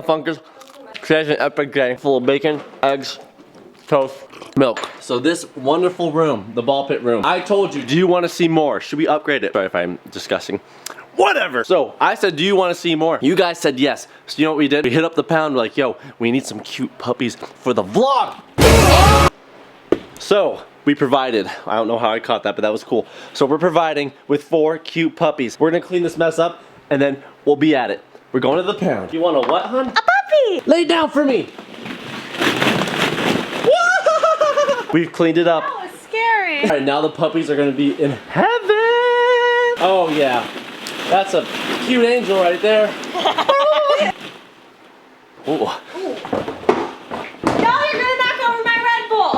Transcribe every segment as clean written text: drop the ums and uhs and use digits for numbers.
motherfuckers. Today's an epic day full of bacon, eggs, toast, milk. So this wonderful room, the ball pit room. I told you, do you want to see more? Should we upgrade it? Sorry if I'm discussing. Whatever. So I said, do you want to see more? You guys said yes. So you know what we did? We hit up the pound, we're like, yo, we need some cute puppies for the vlog. So we provided, I don't know how I caught that, but that was cool. So we're providing with 4 cute puppies. We're gonna clean this mess up and then we'll be at it. We're going to the pound. You want a what, hun? A puppy! Lay down for me. We've cleaned it up. That was scary. All right, now the puppies are gonna be in heaven. Oh yeah, that's a cute angel right there. Ooh. No, you're gonna knock over my Red Bull.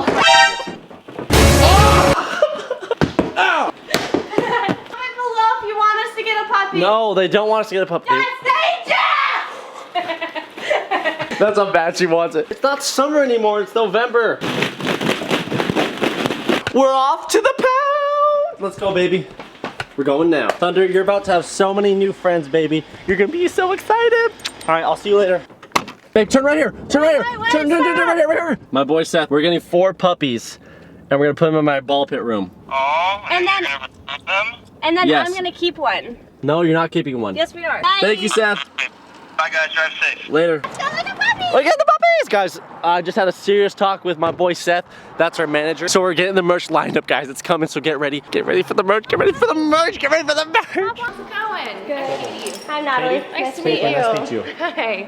Ow! Comment below if you want us to get a puppy. No, they don't want us to get a puppy. That's danger! That's how bad she wants it. It's not summer anymore, it's November. We're off to the pound! Let's go, baby. We're going now. Thunder, you're about to have so many new friends, baby. You're gonna be so excited. All right, I'll see you later. Babe, turn right here. Turn right here. Turn right here. My boy Seth, we're getting 4 puppies, and we're gonna put them in my ball pit room. Oh, And then- you're gonna put them? And then Yes. I'm gonna keep one. No, you're not keeping one. Yes, we are. Thank you, Seth. Bye guys, drive safe. Later. Let's go look at puppies. Look at the puppies, guys. I just had a serious talk with my boy Seth. That's our manager. So we're getting the merch lined up, guys. It's coming, so get ready. Get ready for the merch. Get ready for the merch. Get ready for the merch. How's it going? Good. Hi, Natalie. Katie? Nice to meet you. Nice to meet you. Hi.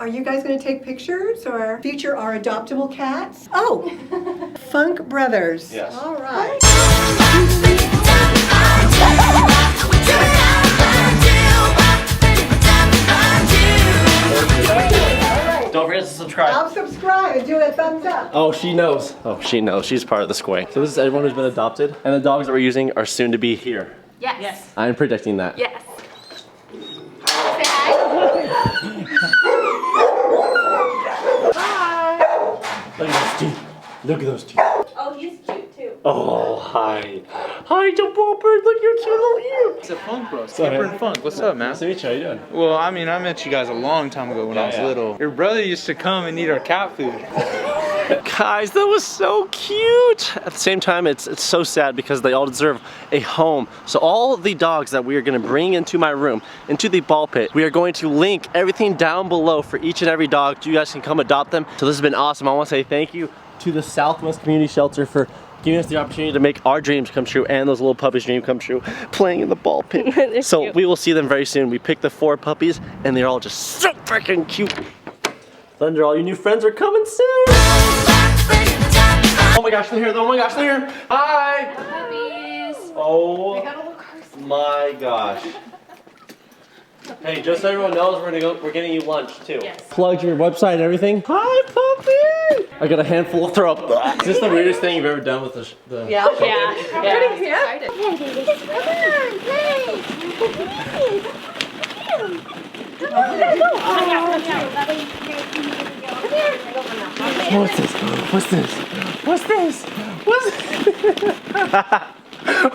Are you guys going to take pictures or feature our adoptable cats? Oh, Funk Brothers. Yes. All right. Don't forget to subscribe. I'll subscribe and do a thumbs up. Oh, she knows. Oh, she knows. She's part of the squay. So this is everyone who's been adopted, and the dogs that we're using are soon to be here. Yes. I'm predicting that. Yes. Look at those teeth. Look at those teeth. Oh, he's cute too. Oh, hi. Hi, Jump Bird. Look at your cute little ear. It's a Funk Bro, Skipper and Funk. What's up, man? Nice to meet you. How you doing? Well, I mean, I met you guys a long time ago when I was Yeah. little. Your brother used to come and eat our cat food. Guys, that was so cute. At the same time, it's so sad because they all deserve a home. So all the dogs that we are gonna bring into my room, into the ball pit, we are going to link everything down below for each and every dog. You guys can come adopt them. So this has been awesome. I wanna say thank you to the Southwest Community Shelter for giving us the opportunity to make our dreams come true and those little puppies' dream come true, playing in the ball pit. So cute. we will see them very soon. We picked the 4 puppies and they're all just so freaking cute. Thunder, all your new friends are coming soon. Oh my gosh, they're here. Oh my gosh, they're here. Hi. Puppies. Oh my gosh. Hey, just so everyone knows, we're getting you lunch too. Yes. Plug your website and everything. Hi, puppy. I got a handful of throw up. Is this the weirdest thing you've ever done with the Yeah. Yeah. Yeah. Excited. What's this? What's this? What's this? What's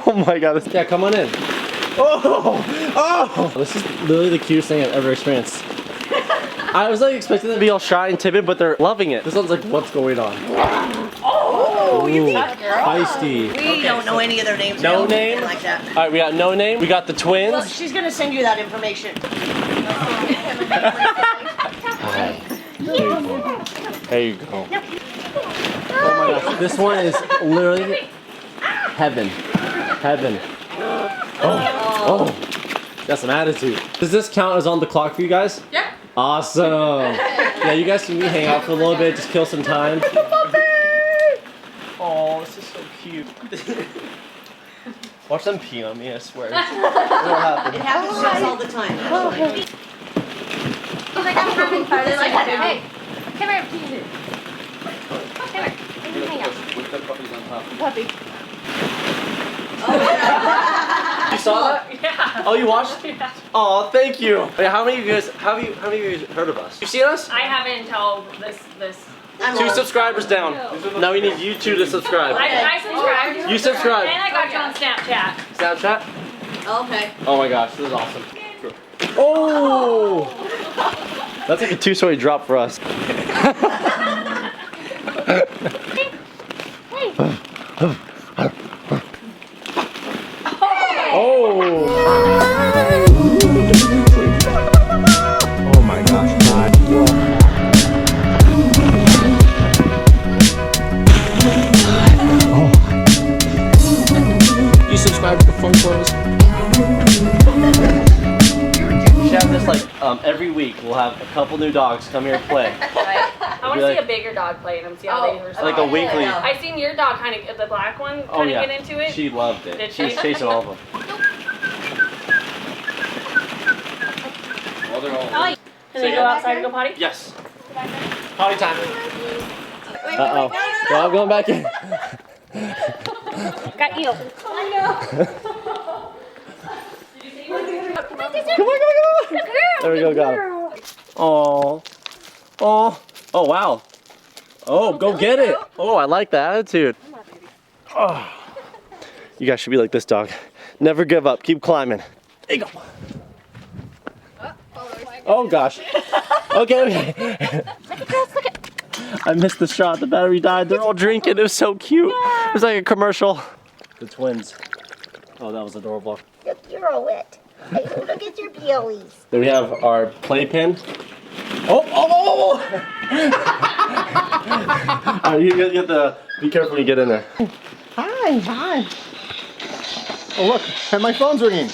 Oh my god. Yeah, come on in. Oh! Oh! This is literally the cutest thing I've ever experienced. I was like expecting them to be all shy and timid, but they're loving it. This one's like, what's going on? Oh, you Ooh, got girl. feisty. We don't know any of their names. No We don't name? like that. All right, we got No Name. We got the twins. Well, she's gonna send you that information. There you go. Oh my gosh, this one is literally heaven. Heaven. Oh, got some attitude. Does this count as on the clock for you guys? Yeah. Awesome. Yeah, you guys can hang out for a little bit, just kill some time. Oh, this is so cute. Watch them pee on me, I swear. It'll happen. It happens to us all the time. He's like, I'm having fun. They're like, hey, come here, please. Come here. Let me hang out. Puppy. You saw that? Yeah. Oh, you watched? Yeah. Oh, thank you. Wait, how many of you guys? How many of you heard of us? You seen us? I haven't until this. 2 subscribers down. Now we need you 2 to subscribe. I subscribed. You subscribed. And I got you on Snapchat. Snapchat? Okay. Oh my gosh, this is awesome. Oh! That's like a 2-story drop for us. Oh! Oh my gosh. You subscribe to the Funk Bros? We should have this like every week. We'll have a couple new dogs come here and play. Right. I want to like- see a bigger dog play and see how they respond. Like a weekly. I seen your dog kind of, the black one, Oh kind of yeah. get into it. She loved it. Did She was she? chasing all of them. Well, they're all. Can they go outside and go potty? Yes. Potty time. Uh-oh. Well, I'm going back in. Got you. Come on. There we go, got him. Oh. Oh. Oh, wow. Oh, go get it. Oh, I like that attitude. Oh. You guys should be like this dog. Never give up. Keep climbing. There you go. Oh, gosh. Okay. I missed the shot. The battery died. They're all drinking. It was so cute. It was like a commercial. The twins. Oh, that was adorable. Look, you're all wet. Hey, look at your peelies. Then we have our playpen. Oh! You get the. Be careful when you get in there. Hi. Oh look, and my phone's ringing.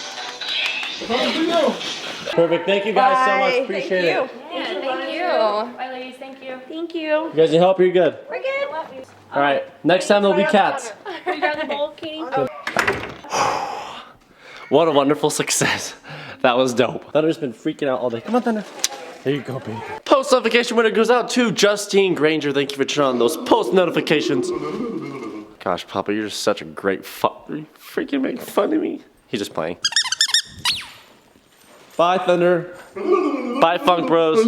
Perfect. Thank you guys so much. Appreciate it. Yeah, thank you. Bye, ladies. Thank you. Thank you. You guys need help? You're good. We're good. All right. Next time there'll be cats. You got the bowl, Katie? What a wonderful success. That was dope. Thunder's been freaking out all day. Come on, Thunder. There you go, baby. Post notification winner goes out to Justine Granger. Thank you for turning on those post notifications. Gosh, Papa, you're just such a great father. You freaking make fun of me. He's just playing. Bye, Thunder. Bye, Funk Bros.